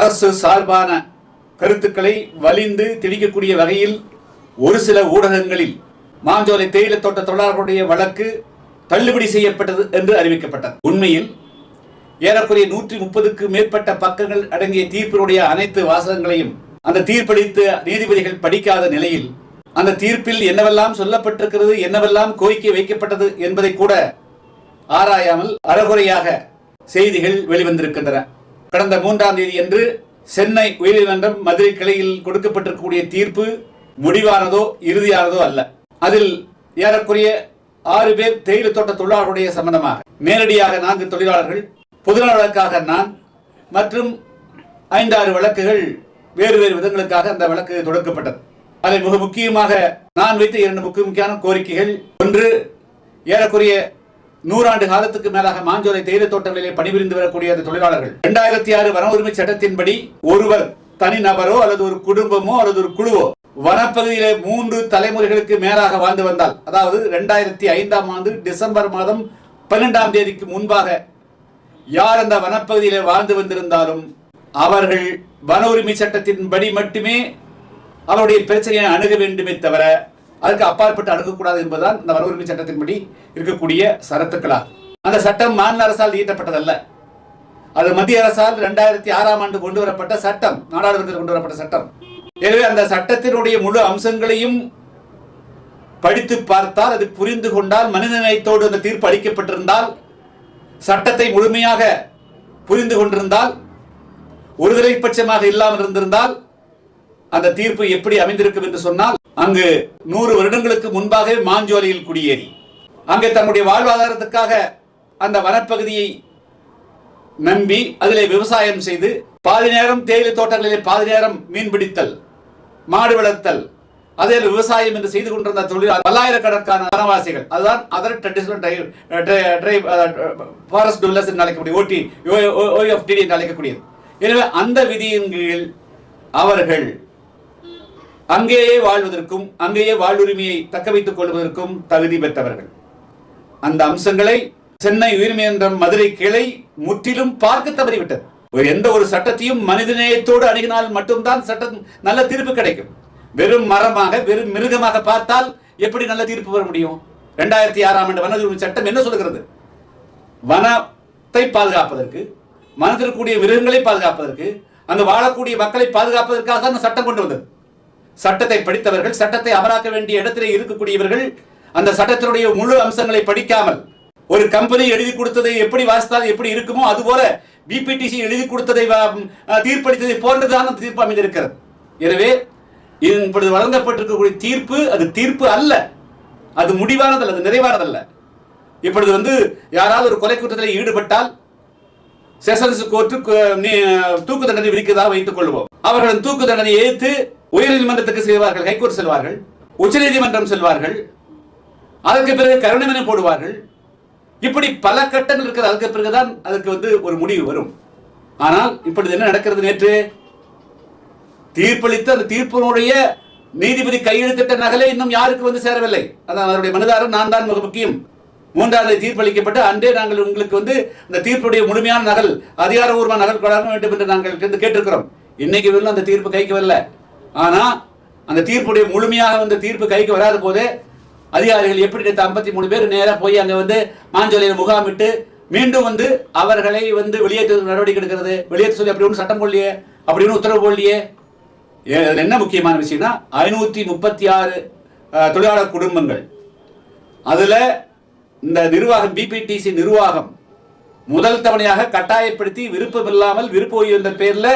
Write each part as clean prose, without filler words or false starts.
அரசு சார்பான கருத்துக்களை வலிந்து திணிக்கக்கூடிய வகையில் ஒரு சில ஊடகங்களில் மாஞ்சோலை தேயிலை தோட்ட தொழிலாளர்களுடைய வழக்கு தள்ளுபடி செய்யப்பட்டது என்று அறிவிக்கப்பட்டது. உண்மையில் ஏறக்குறைய 130க்கு மேற்பட்ட பக்கங்கள் அடங்கிய தீர்ப்பினுடைய அனைத்து வாசகங்களையும் அந்த தீர்ப்பளித்த நீதிபதிகள் படிக்காத நிலையில் அந்த தீர்ப்பில் என்னவெல்லாம் சொல்லப்பட்டிருக்கிறது, என்னவெல்லாம் கோரிக்கை வைக்கப்பட்டது என்பதை கூட ஆராயாமல் அறகுறையாக செய்திகள் வெளிவந்திருக்கின்றன. கடந்த 3ஆம் தேதி அன்று சென்னை உயர்நீதிமன்றம் மதுரை கிளையில் கொடுக்கப்பட்டிருக்கக்கூடிய தீர்ப்பு முடிவானதோ இறுதியானதோ அல்ல. அதில் ஏறக்குறைய 6 பேர் தேயிலை தோட்ட தொழிலாளர்களுடைய சம்பந்தமாக நேரடியாக 4 தொழிலாளர்கள், பொதுநல வழக்காக நான் மற்றும் 5-6 வழக்குகள் வேறு வேறு விதங்களுக்காக அந்த வழக்கு தொடக்கப்பட்டது. அதில் மிக முக்கியமாக நான் வைத்த 2 முக்கியமான கோரிக்கைகள். ஒன்று, ஏறக்குறைய 100 ஆண்டு காலத்துக்கு மேலாக மாஞ்சோலை தேயிலை தோட்டங்களிலே பணிபுரிந்து வரக்கூடிய அந்த தொழிலாளர்கள் 2006 வன உரிமை சட்டத்தின்படி ஒருவர் தனிநபரோ அல்லது ஒரு குடும்பமோ அல்லது ஒரு குழுவோ வனப்பகுதியிலே 3 தலைமுறைகளுக்கு மேலாக வாழ்ந்து வந்தால், அதாவது 2005ஆம் ஆண்டு டிசம்பர் மாதம் 12ஆம் தேதிக்கு முன்பாக யார் அந்த வனப்பகுதியிலே வாழ்ந்து வந்திருந்தாலும் அவர்கள் வன உரிமை சட்டத்தின்படி மட்டுமே அவருடைய பிரச்சனையை அணுக வேண்டுமே தவிர அதற்கு அப்பாற்பட்டு அணுகக்கூடாது என்பதுதான் இந்த வன உரிமை சட்டத்தின்படி இருக்கக்கூடிய சரத்துக்களாகும். அந்த சட்டம் மாநில அரசால் இயற்றப்பட்டதல்ல, அது மத்திய அரசால் 2006ஆம் ஆண்டு கொண்டு வரப்பட்ட சட்டம், நாடாளுமன்றத்தில் கொண்டு வரப்பட்ட சட்டம். எனவே அந்த சட்டத்தினுடைய முழு அம்சங்களையும் படித்து பார்த்தால், அது புரிந்து கொண்டால், மனிதநேயத்தோடு அந்த தீர்ப்பு அளிக்கப்பட்டிருந்தால், சட்டத்தை முழுமையாக புரிந்து கொண்டிருந்தால், ஒருதலைப்பட்சமாக இல்லாமல் இருந்திருந்தால் அந்த தீர்ப்பு எப்படி அமைந்திருக்கும் என்று சொன்னால், அங்கு 100 வருடங்களுக்கு முன்பாக மாஞ்சோலையில் குடியேறி அங்கே தன்னுடைய வாழ்வாதாரத்துக்காக அந்த வனப்பகுதியை நம்பி அதிலே விவசாயம் செய்து பாதி நேரம் தேயிலை தோட்டங்களிலே பாதி நேரம் மீன்பிடித்தல், மாடு வளர்த்தல், அதே விவசாயம் என்று செய்து கொண்டிருந்த தொழில் பல்லாயிரக்கணக்கான வனவாசிகள், அதுதான் அதர் ட்ரெடிஷனல் ஃபாரஸ்ட் டுவெல்லர்ஸ் என்று அழைக்கக்கூடிய OFTD என்று அழைக்கக்கூடியது. எனவே அந்த விதியின் கீழ் அவர்கள் அங்கேயே வாழ்வதற்கும் அங்கேயே வாழ்வுரிமையை தக்க வைத்துக் கொள்வதற்கும் தகுதி பெற்றவர்கள். அந்த அம்சங்களை சென்னை உயர்நீதிமன்றம் மதுரை கிளை முற்றிலும் பார்க்க தவறிவிட்டது. எந்த ஒரு சட்டத்தையும் மனிதநேயத்தோடு அணுகினால் மட்டும்தான் சட்டம் நல்ல தீர்ப்பு கிடைக்கும். வெறும் மரமாக, வெறும் மிருகமாக பார்த்தால் எப்படி நல்ல தீர்ப்பு வர முடியும்? 2006ஆம் ஆண்டு வன உரிமை சட்டம் என்ன சொல்கிறது? வனத்தை பாதுகாப்பதற்கு, வனத்தில் கூடிய மிருகங்களை பாதுகாப்பதற்கு, அங்கு வாழக்கூடிய மக்களை பாதுகாப்பதற்காக தான் சட்டம் கொண்டு வந்தது. சட்டத்தை படித்தவர்கள், சட்டத்தை அமலாக்க வேண்டிய இடத்திலே இருக்கக்கூடியவர்கள் அந்த சட்டத்தினுடைய முழு அம்சங்களை படிக்காமல் ஒரு கம்பெனி எழுதி கொடுத்ததை எப்படி வாசித்தால் எப்படி இருக்குமோ அதுபோல பிபிடிசி எழுதி கொடுத்ததை தீர்ப்பளித்ததை போன்றதான தீர்ப்பு அமைந்திருக்கிறது. எனவே இப்பொழுது வழங்கப்பட்டிருக்கக்கூடிய தீர்ப்பு அது தீர்ப்பு அல்ல, அது முடிவானதல்ல, அது நிறைவானதல்ல. இப்பொழுது யாராவது ஒரு கொலை குற்றத்தில் ஈடுபட்டால் செஷன்ஸ் கோர்ட்டு தூக்கு தண்டனை விதிக்கதாக வைத்துக் கொள்வோம். அவர்கள் தூக்கு தண்டனை எதிர்த்து உயர்நீதிமன்றத்துக்கு செல்வார்கள், ஹைகோர்ட் செல்வார்கள், உச்சநீதிமன்றம் செல்வார்கள், அதற்கு பிறகு கருணை மனு போடுவார்கள். இப்படி பல கட்டங்கள் இருக்கிறது. அதுக்கு பிறகுதான் அதுக்கு ஒரு முடிவு வரும். ஆனால் இப்பொழுது என்ன நடக்கிறது? நேற்று தீர்ப்பளித்த அந்த தீர்ப்பினுடைய நீதிபதி கையெழுத்திட்ட நகலே இன்னும் யாருக்கு சேரவில்லை. அதான் அவருடைய மனுதாரர் நான் தான் மிக முக்கியம். 3ஆம் தேதி தீர்ப்பளிக்கப்பட்டு அன்றே நாங்கள் உங்களுக்கு இந்த தீர்ப்புடைய முழுமையான நகல், அதிகாரபூர்வ நகல் வழங்க வேண்டும் என்று நாங்கள் கேட்டிருக்கிறோம். இன்னைக்கு வரலும் அந்த தீர்ப்பு கைக்கு வரல. ஆனா அந்த தீர்ப்புடைய முழுமையாக தீர்ப்பு கைக்கு வராத போதே அதிகாரிகள் எப்படி 53 பேர் நேராக போய் அங்க மாஞ்சோலையில் முகாமிட்டு மீண்டும் அவர்களை வெளியேற்ற நடவடிக்கை எடுக்கிறது. வெளியேற்ற சொல்லி அப்படி ஒன்றும் சட்டம் போடலையே, அப்படி ஒன்றும் உத்தரவு போடலையே. என்ன முக்கியமான விஷயம்னா 536 தொழிலாளர் குடும்பங்கள், அதுல இந்த நிர்வாகம் பிபிடிசி நிர்வாகம் முதல் தவணையாக கட்டாயப்படுத்தி விருப்பம் இல்லாமல் விருப்ப என்ற பேர்ல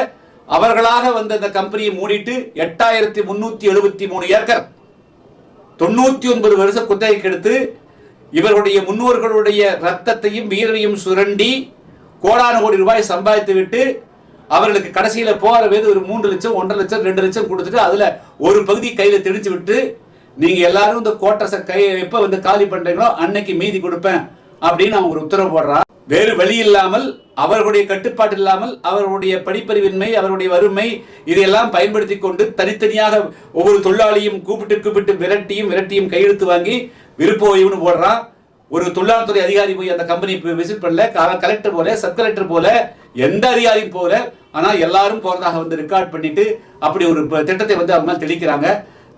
அவர்களாக இந்த கம்பெனியை மூடிட்டு 8373 ஏக்கர் 99 வருஷம் குத்தகைக்கு எடுத்து இவர்களுடைய முன்னோர்களுடைய ரத்தத்தையும் வீரையும் சுரண்டி கோடான கோடி ரூபாய் சம்பாதித்து விட்டு அவர்களுக்கு கடைசியில போற வேது ஒரு 3 லட்சம் 1.5 லட்சம் 2 லட்சம் கொடுத்துட்டு அதுல ஒரு பகுதி கையில திணிச்சு விட்டு நீங்க எல்லாரும் இந்த கோட்டர்ஸை எப்ப காலி பண்றீங்களோ அன்னைக்கு மீதி கொடுப்பேன் அப்படின்னு அவங்க ஒரு உத்தரவு போடுறான். வேறு வழி இல்லாமல், அவர்களுடைய கட்டுப்பாடு இல்லாமல், அவர்களுடைய படிப்பறிவின்மை, அவருடைய வறுமை, இதையெல்லாம் பயன்படுத்தி கொண்டு தனித்தனியாக ஒவ்வொரு தொழிலாளியும் கூப்பிட்டு விரட்டியும் கையெழுத்து வாங்கி விருப்ப ஓய்வுன்னு போடுறான். ஒரு தொழிலாளர் துறை அதிகாரி போய் அந்த கம்பெனி விசிட் பண்ணல, கலெக்டர் போல, சப் கலெக்டர் போல எந்த அதிகாரியும் போல. ஆனால் எல்லாரும் போறதாக வந்து ரெக்கார்ட் பண்ணிட்டு அப்படி ஒரு திட்டத்தை வந்து அவங்க தெளிக்கிறாங்க.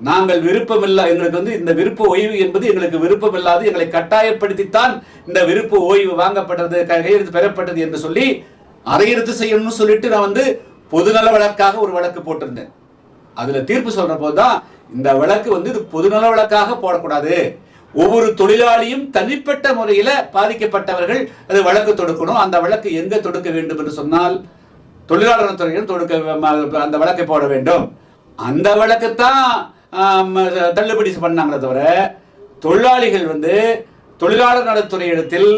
நாங்கள் விருப்பமில்லை, எங்களுக்கு வந்து இந்த விருப்ப ஓய்வு என்பது எங்களுக்கு விருப்பமில்லாது, எங்களை கட்டாயப்படுத்தித்தான் இந்த விருப்ப ஓய்வு வாங்கப்பட்டது, கையெழுத்து பெறப்பட்டது என்று சொல்லி அரையிறுத்து செய்யணும்னு சொல்லிட்டு நான் வந்து பொதுநல வழக்காக ஒரு வழக்கு போட்டிருந்தேன். அதுல தீர்ப்பு சொல்ற போதுதான் இந்த வழக்கு வந்து இது பொதுநல வழக்காக போடக்கூடாது, ஒவ்வொரு தொழிலாளியும் தனிப்பட்ட முறையில பாதிக்கப்பட்டவர்கள் அது வழக்கு தொடுக்கணும். அந்த வழக்கு எங்க தொடுக்க வேண்டும் என்று சொன்னால் தொழிலாளர் துறையிடம் தொடுக்க அந்த வழக்கை போட வேண்டும். அந்த வழக்குத்தான் தள்ளுபடி பண்ணாங்களே தவிர தொழிலாளிகள் வந்து தொழிலாளர் நலத்துறை இடத்தில்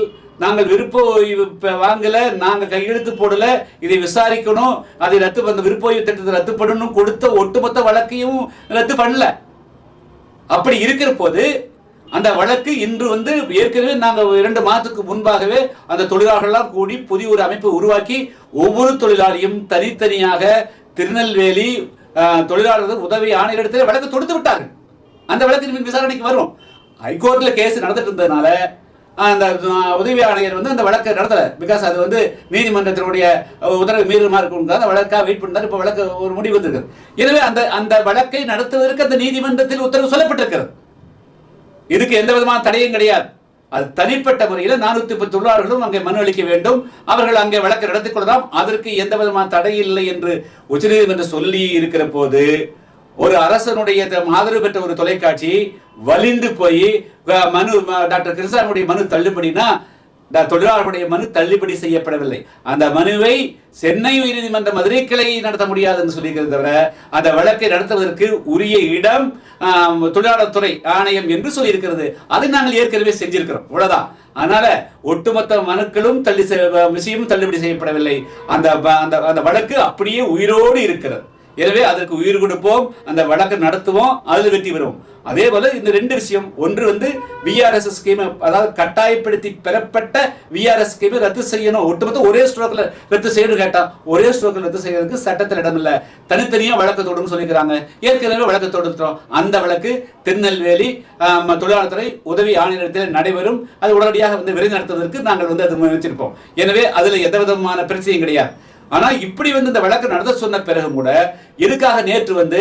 நாங்கள் விருப்ப ஓய்வு வாங்கல, நாங்கள் கையெழுத்து போடல, இதை விசாரிக்கணும், அதை ரத்து பண்ண விருப்ப ஓய்வு திட்டத்தை ரத்து பண்ணணும் கொடுத்த ஒட்டுமொத்த வழக்கையும் ரத்து பண்ணல. அப்படி இருக்கிற போது அந்த வழக்கு இன்று வந்து ஏற்கனவே நாங்கள் 2 மாதத்துக்கு முன்பாகவே அந்த தொழிலாளர்கள்லாம் கூடி புதிய ஒரு அமைப்பை உருவாக்கி ஒவ்வொரு தொழிலாளியும் தனித்தனியாக திருநெல்வேலி தொழிலாளர்கள் உதவி ஆணையரிடத்தில் வழக்கு தொடுத்து விட்டார்கள். அந்த வழக்கு விசாரணைக்கு வரும். ஹைகோர்ட்ல கேஸ் நடந்துட்டு இருந்ததுனால அந்த உதவி ஆணையர் வந்து அந்த வழக்கை நடத்தல. பிகாஸ் அது வந்து நீதிமன்றத்தினுடைய உத்தரவு மீறுமா இருக்கும், அந்த வழக்காக வெயிட் பண்ணார். இப்போ வழக்கு ஒரு முடிவு வந்திருக்கிறது. எனவே அந்த வழக்கை நடத்துவதற்கு அந்த நீதிமன்றத்தில் உத்தரவு சொல்லப்பட்டிருக்கிறது. இதுக்கு எந்த விதமான தடையும் கிடையாது. அது தனிப்பட்ட முறையில் 410 தொழிலாளர்களும் அங்கே மனு அளிக்க வேண்டும், அவர்கள் அங்கே வழக்கு நடத்திக் கொள்ளலாம், அதற்கு எந்த விதமான தடை இல்லை என்று உச்சநீதிமன்றம் சொல்லி இருக்கிற போது ஒரு அரசனுடைய ஆதரவு பெற்ற ஒரு தொலைக்காட்சி வலிந்து போய் மனு டாக்டர் கிருஷ்ணாவுடைய மனு தள்ளுபடினா தொழிலாளர்களுடைய மனு தள்ளுபடி செய்யப்படவில்லை. அந்த மனுவை சென்னை உயர்நீதிமன்ற மதுரை கிளை நடத்த முடியாது என்று சொல்லியிருக்கிறது தவிர அந்த வழக்கை நடத்துவதற்கு உரிய இடம் தொழிலாளர் துறை ஆணையம் என்று சொல்லி இருக்கிறது. அதை நாங்கள் ஏற்கனவே செஞ்சிருக்கிறோம், இவ்வளவுதான். அதனால ஒட்டுமொத்த மனுக்களும் விஷயமும் தள்ளுபடி செய்யப்படவில்லை. அந்த வழக்கு அப்படியே உயிரோடு இருக்கிறது. எனவே அதற்கு உயிர் கொடுப்போம், அந்த வழக்கு நடத்துவோம், அதில் வெற்றி பெறுவோம். அதே போல இந்த 2 விஷயம், ஒன்று வந்து விஆர்எஸ் ஸ்கீம், அதாவது கட்டாயப்படுத்தி பெறப்பட்ட விஆர்எஸ் ஸ்கீமை ரத்து செய்யணும், ஒட்டுமொத்த ஒரே ஸ்ட்ரோக்ல ரத்து செய்யணும் கேட்டா ஒரே ஸ்ட்ரோக்ல ரத்து செய்யறதுக்கு சட்டத்தில் இடம் இல்லை, தனித்தனியா வழக்கு தொடுன்னு சொல்லிக்கிறாங்க. ஏற்கனவே வழக்கு தொடுத்துறோம். அந்த வழக்கு திருநெல்வேலி தொழிலாளர் துறை உதவி ஆணையத்தில் நடைபெறும். அது உடனடியாக வந்து விரைந்து நடத்துவதற்கு நாங்கள் வந்து அது முயற்சிப்போம். எனவே அதுல எந்த விதமான பிரச்சனையும் கிடையாது. ஆனா இப்படி வந்து இந்த வழக்கு நடத்த சொன்ன பிறகு கூட எதுக்காக நேற்று வந்து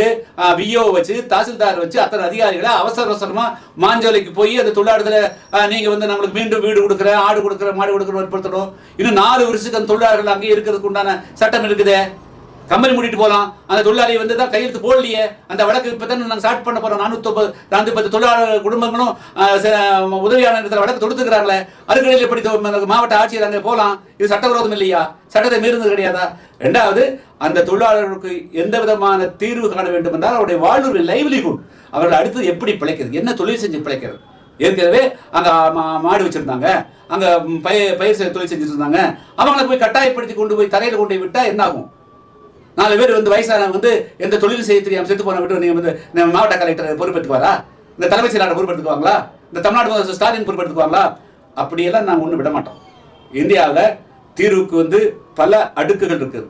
விஓ வச்சு தாசில்தார் வச்சு அத்தனை அதிகாரிகளை அவசர அவசரமா மாஞ்சோலைக்கு போய் அந்த தொழிலாளர்களை நீங்க வந்து நம்மளுக்கு மீண்டும் வீடு கொடுக்குற, ஆடு கொடுக்குற, மாடு கொடுக்குற வற்புறுத்தணும். இன்னும் 4 வருஷத்துக்கு அந்த தொழிலாளர்கள் அங்கே இருக்கிறதுக்கு உண்டான சட்டம் இருக்குது. கம்பெனி மூடிட்டு போலாம். அந்த தொழிலாளி வந்து தான் கையெழுத்து போடலையே. அந்த வழக்கு இப்பதான் நாங்கள் ஸ்டார்ட் பண்ண போறோம். 410 தொழிலாளர் குடும்பங்களும் உதவியாளர் வழக்கு தொடுத்துக்கிறாங்களே, அதுக்கிடையில் எப்படி மாவட்ட ஆட்சியர் அங்கே போலாம்? இது சட்டவிரோதம் இல்லையா? சட்டத்தை மீறுவது கிடையாதா? 2வது, அந்த தொழிலாளர்களுக்கு எந்த விதமான தீர்வு காண வேண்டும் என்றால் அவருடைய வாழ்வு லைவ்லிஹுட், அவர்கள் அடுத்து எப்படி பிழைக்கிறது, என்ன தொழில் செஞ்சு பிழைக்கிறது. ஏற்கனவே அங்க மாடு வச்சிருந்தாங்க, அங்க பயிர் தொழில் செஞ்சுட்டு இருந்தாங்க, அவங்களை போய் கட்டாயப்படுத்தி கொண்டு போய் தரையில கொண்டு போய் விட்டா என்ன ஆகும்? 4 பேர் வந்து வயசான வந்து எந்த தொழில் செய்ய தெரியாம செத்து போன விட்டு நீங்க வந்து மாவட்ட கலெக்டர் பொறுப்பெடுத்துக்குவாரா? இந்த தலைமைச் செயலாளர் பொறுப்பெடுத்துக்குவாங்களா? இந்த தமிழ்நாடு முதலமைச்சர் ஸ்டாலின் பொறுப்பெடுத்துக்குவாங்களா? அப்படியெல்லாம் நாங்கள் ஒன்றும் விட மாட்டோம். இந்தியாவில் தீர்வுக்கு வந்து பல அடுக்குகள் இருக்குது.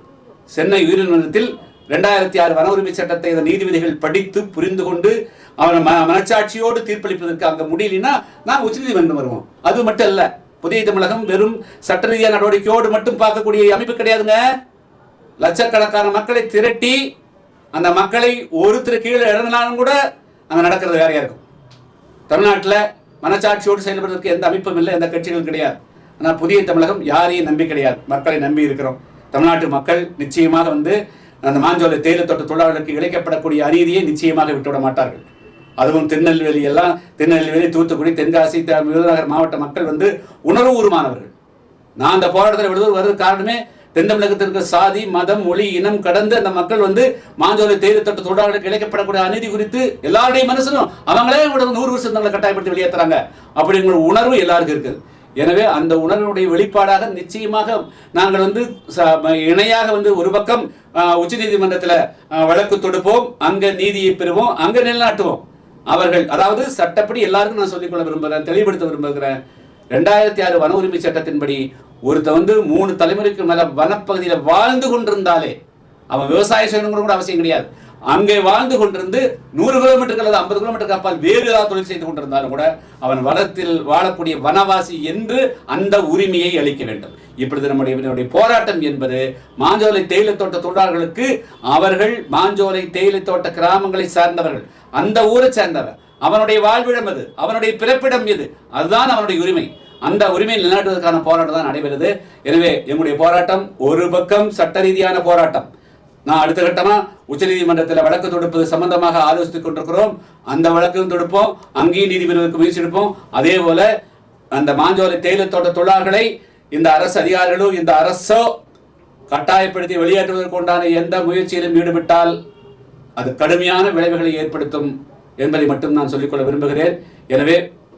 சென்னை உயர்நீதிமன்றத்தில் 2006 வன உரிமை சட்டத்தை இந்த நீதிபதிகள் படித்து புரிந்து கொண்டு அவன் மனச்சாட்சியோடு தீர்ப்பளிப்பதற்கு அங்கே முடியலன்னா நாங்கள் உச்சநீதிமன்றம் வருவோம். அது மட்டும் இல்ல, புதிய தமிழகம் வெறும் சட்ட ரீதியான நடவடிக்கையோடு மட்டும் பார்க்கக்கூடிய அமைப்பு கிடையாதுங்க. லட்சக்கணக்கான மக்களை திரட்டி அந்த மக்களை ஒருத்தர் கீழே இறங்கினாலும் கூட அங்கே நடக்கிறது வேறையா இருக்கும். தமிழ்நாட்டில் மனச்சாட்சியோடு செயல்படுவதற்கு எந்த அமைப்பும் இல்லை, எந்த கட்சிகளும் கிடையாது. ஆனால் புதிய தமிழகம் யாரையும் நம்பி கிடையாது, மக்களை நம்பி இருக்கிறோம். தமிழ்நாட்டு மக்கள் நிச்சயமாக வந்து அந்த மாஞ்சோலை தேயிலை தோட்ட தொழிலாளர்களுக்கு இழைக்கப்படக்கூடிய அநீதியை நிச்சயமாக விட்டுவிட மாட்டார்கள். அதுவும் திருநெல்வேலி, தூத்துக்குடி, தென்காசி, விருதுநகர் மாவட்ட மக்கள் வந்து உணர்வுபூர்வமானவர்கள். நான் அந்த போராட்டத்தில் வருவதற்கு காரணமே தென் தமிழகத்திற்கு சாதி, மதம், மொழி, இனம் கடந்து அந்த மக்கள் வந்து மாஞ்சோலை தேயிலை தோட்ட தொழிலாளர்களுக்கு இழைக்கப்படக்கூடிய அநீதி குறித்து எல்லாருடைய மனசிலும் அவங்களே 100 வருஷம் தங்களை கட்டாயப்படுத்தி வெளியேற்றுறாங்க அப்படிங்கிற உணர்வு எல்லாருக்கும் இருக்குது. எனவே அந்த உணர்வுடைய வெளிப்பாடாக நிச்சயமாக நாங்கள் வந்து இணையாக வந்து ஒரு பக்கம் உச்சநீதிமன்றத்தில் வழக்கு தொடுப்போம், அங்க நீதியை பெறுவோம், அங்க நிலைநாட்டுவோம். அவர்கள் அதாவது சட்டப்படி எல்லாருக்கும் நான் சொல்லிக்கொள்ள விரும்புகிறேன், தெளிவுபடுத்த விரும்புகிறேன். 2006 வன உரிமை சட்டத்தின்படி ஒருத்த வந்து 3 தலைமுறைக்கு மேல வனப்பகுதியில் வாழ்ந்து கொண்டிருந்தாலே அவன் விவசாயம் செய்யணும் கூட அவசியம் கிடையாது. அங்கே வாழ்ந்து கொண்டிருந்து 100 கிலோமீட்டருக்கு அல்லது 50 கிலோமீட்டருக்கு அப்பால் வேறு ஏதாவது தொழில் செய்து கொண்டிருந்தாலும் கூட அவன் வனத்தில் வாழக்கூடிய வனவாசி என்று அந்த உரிமையை அளிக்க வேண்டும். இப்பொழுது நம்முடைய போராட்டம் என்பது மாஞ்சோலை தேயிலை தோட்ட தொழிலாளர்களுக்கு, அவர்கள் மாஞ்சோலை தேயிலை தோட்ட கிராமங்களை சார்ந்தவர்கள், அந்த ஊரை சேர்ந்தவர், அவனுடைய வாழ்விடம் எது, அவனுடைய பிறப்பிடம் எது, அதுதான் அவனுடைய உரிமை. அந்த உரிமையை நிலைநாட்டுவதற்கான போராட்டம் தான் நடைபெறுது. எனவே எங்களுடைய போராட்டம் ஒரு பக்கம் சட்ட ரீதியான போராட்டம். நான் அடுத்த கட்டமா உச்சநீதிமன்றத்தில் வழக்கு தொடுப்பது சம்பந்தமாக ஆலோசித்துக் கொண்டிருக்கிறோம். அந்த வழக்கும் தொடுப்போம், அங்கேயும் நீதி பெறுவதற்கு முயற்சி எடுப்போம். அதே போல அந்த மாஞ்சோலை தேயிலை தோட்ட தொழிலாளர்களை இந்த அரசு அதிகாரிகளோ இந்த அரசோ கட்டாயப்படுத்தி வெளியேற்றுவதற்கு உண்டான எந்த முயற்சியிலும் ஈடுபட்டால் அது கடுமையான விளைவுகளை ஏற்படுத்தும் என்பதை மட்டும் நான் சொல்லிக்கொள்ள விரும்புகிறேன். எனவே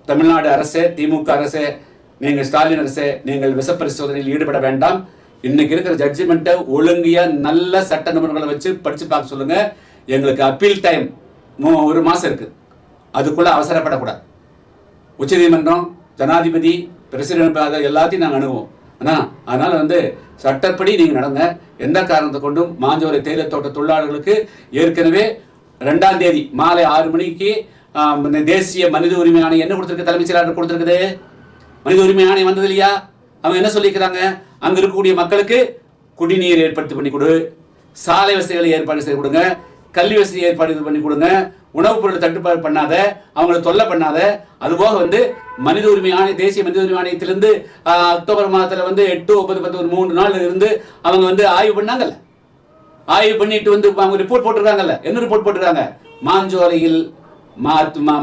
தமிழ்நாடு அரசே, திமுக அரசே, நீங்கள் ஸ்டாலின் அரசே, நீங்கள் விஷப்பரிசோதனையில் ஈடுபட வேண்டாம். இன்னைக்கு இருக்கிற ஜட்ஜ்மெண்ட்டை ஒழுங்கியா நல்ல சட்ட நிபுணர்களை வச்சு படிச்சு பார்க்க சொல்லுங்க. எங்களுக்கு அப்பீல் டைம் 1 மாசம் இருக்கு, அதுக்குள்ள அவசரப்படக்கூடாது. உச்சநீதிமன்றம், ஜனாதிபதி, பிரசிடென்ட் எல்லாத்தையும் நாங்கள் அணுகுவோம். அதனால சட்டப்படி நீங்க நடங்க. எந்த காரணத்தை கொண்டும் மாஞ்சோலை தேயிலை தோட்ட தொழிலாளர்களுக்கு ஏற்கனவே 2ஆம் தேதி மாலை 6 மணிக்கு தேசிய மனித உரிமை ஆணையம் என்ன கொடுத்திருக்கு, தலைமைச் செயலாளர் கொடுத்திருக்குது. மனித உரிமை ஆணையம் வந்தது இல்லையா? அவங்க என்ன சொல்லிக்கிறாங்க, அங்க இருக்கக்கூடிய மக்களுக்கு குடிநீர் ஏற்படுத்தி பண்ணி கொடு, சாலை வசதிகளை ஏற்பாடு செய்து கொடுங்க, கல்வி வசதி ஏற்பாடு பண்ணி கொடுங்க, உணவுப் பொருள் தட்டுப்பாடு பண்ணாத, அவங்களை தொல்லை பண்ணாத. அதுபோக மனித உரிமை ஆணையம், தேசிய மனித உரிமை ஆணையத்திலிருந்து அக்டோபர் மாதத்துல 8, 9, 10 ஒரு 3 நாள் இருந்து அவங்க ஆய்வு பண்ணாங்கல்ல. ஆய்வு பண்ணிட்டு அவங்க ரிப்போர்ட் போட்டிருக்காங்கல்ல. என்ன ரிப்போர்ட் போட்டிருக்காங்க? மாஞ்சோலையில்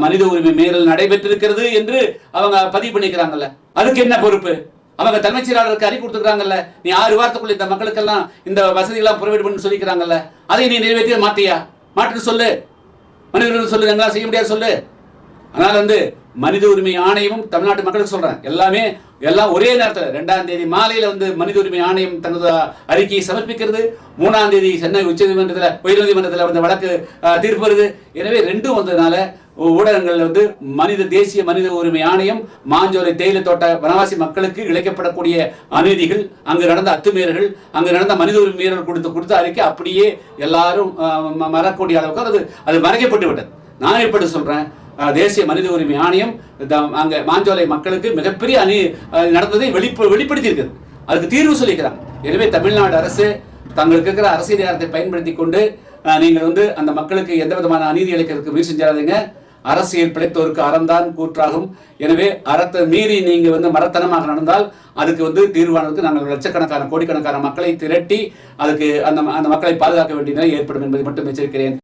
மனித உரிமை மீறல் நடைபெற்றிருக்கிறது என்று அவங்க பதிவு பண்ணிக்கிறாங்கல்ல. அதுக்கு என்ன பொறுப்பு? அவங்க தலைமைச் செயலாளருக்கு அறிக்கை கொடுத்துக்கிறாங்கல்ல. நீ 6 வாரத்துக்குள்ள இந்த மக்களுக்கெல்லாம் இந்த வசதிகள்லாம் ப்ரொவைட் பண்ணி சொல்லிக்கிறாங்கல்ல. அதை நீ நிறைவேற்றிய மாட்டியா? மாட்டுன்னு சொல்லு, மனித உரிமை சொல்லு, எங்களால் செய்ய முடியாது சொல்லு. அதனால மனித உரிமை ஆணையமும் தமிழ்நாட்டு மக்களுக்கு சொல்றேன், எல்லாம் ஒரே நேரத்தில் 2ஆம் தேதி மாலையில மனித உரிமை ஆணையம் தனது அறிக்கையை சமர்ப்பிக்கிறது. 3ஆம் தேதி சென்னை உயர்நீதிமன்றத்தில் வழக்கு தீர்ப்பு வருது. எனவே 2ம் வந்ததுனால ஊடகங்கள் தேசிய மனித உரிமை ஆணையம் மாஞ்சோலை தேயிலை தோட்ட வனவாசி மக்களுக்கு இழைக்கப்படக்கூடிய அநீதிகள், அங்கு நடந்த அத்துமீறல்கள், அங்கு நடந்த மனித உரிமை மீறல் கொடுத்த அறிக்கை அப்படியே எல்லாரும் மறக்கக்கூடிய அளவுக்கு அது மறைக்கப்பட்டு விட்டது. நான் எப்படி சொல்றேன், தேசிய மனித உரிமை ஆணையம் அங்க மாஞ்சோலை மக்களுக்கு மிகப்பெரிய நடந்ததை வெளிப்படுத்தி இருக்குது, அதுக்கு தீர்வு சொல்லிக்கிறாங்க. எனவே தமிழ்நாடு அரசு தங்களுக்கு இருக்கிற அரசியல் அதிகாரத்தை பயன்படுத்தி கொண்டு நீங்கள் அந்த மக்களுக்கு எந்த விதமான அநீதி இழைக்கிறதுக்கு முயற்சி செஞ்சாதீங்க. அரசியல் பிழைத்தோருக்கு அறந்தான் கூற்றாகும். எனவே அறத்தை மீறி நீங்க மரத்தனமாக நடந்தால் அதுக்கு தீர்வானதுக்கு நாங்கள் லட்சக்கணக்கான கோடிக்கணக்கான மக்களை திரட்டி அதுக்கு அந்த மக்களை பாதுகாக்க வேண்டிய நிலை ஏற்படும் என்பதை மட்டும் எச்சரிக்கிறேன்.